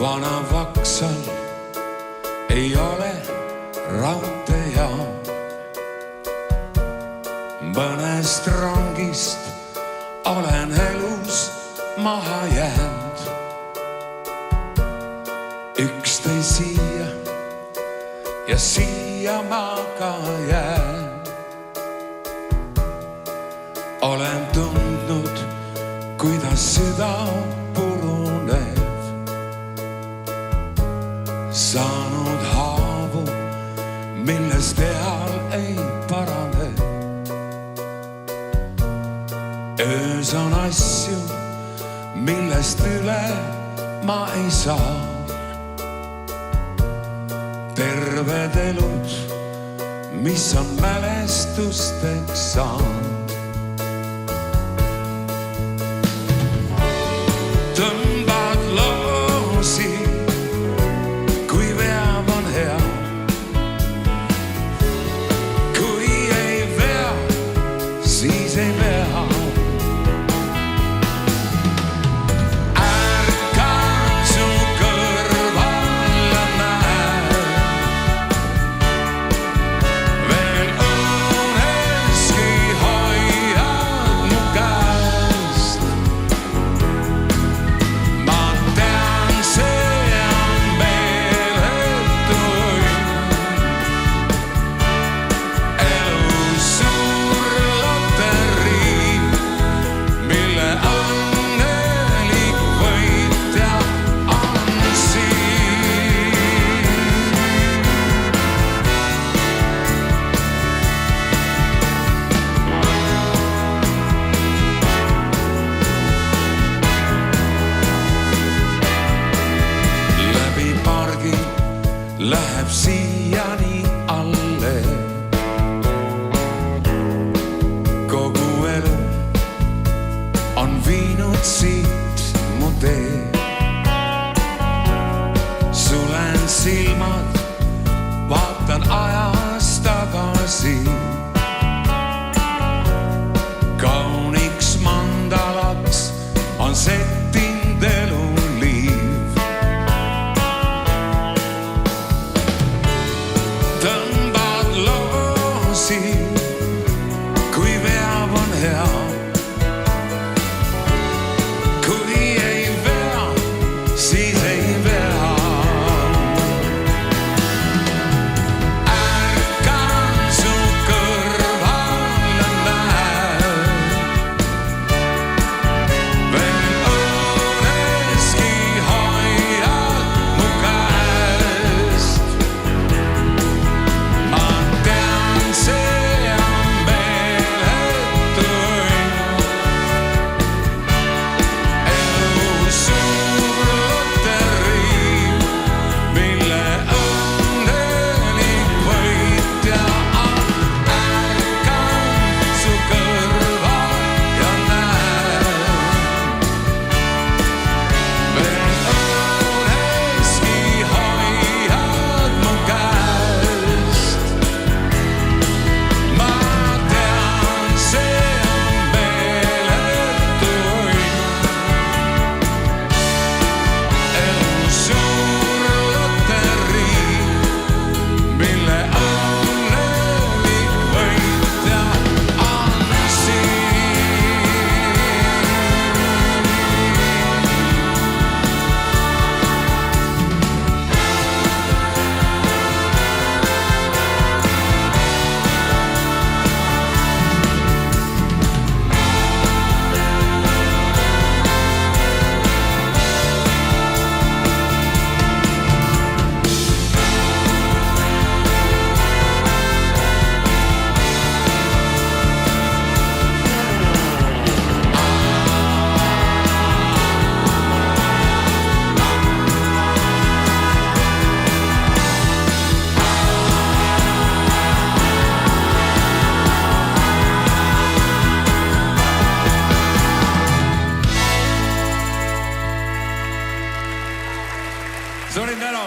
vana Vaksal ei ole raudteejaam. Mõnest rongist olen elus maha jäänud. Üks tõi siia ja siia ma ka jään. Olen tundnud, kuidas süda puruneb. Saanud haavu, milles peal ei parane. Öös on asju, millest üle ma ei saa. Terved elud, mis on mälestusteks saanud. Tõmbad loosi, kui veab on hea. Kui ei vea, siis ei vea. Ärkan su kõrval ja näe. Veel uneski hoiad mu käest. Ma tean, see on meeletu õnn. Elu suur loterii, mille õnnelik võitja on siin. Läbi pargi läheb siiani alle. Kogu elu on viinud siit mu tee. Sulen silmad, vaatan ajas tagasi. Kauniks mandalaks on settinud elu liiv. Tõmbad loosi, kui veab on hea. Kui ei vea, siis ei vea. Ärkan su kõrval ja näe. Veel uneski hoiad mu käest. Ma tean, see on meeletu õnn. Elu suur loterii, mille õnnelik võitja on. Ärkan su kõrval ja näen. Veel uneski hoiad mu käest. Ma tean, see on meeletu õnn. Elu suur loterii, mille õnnelik võitja on siin. Suur tänu!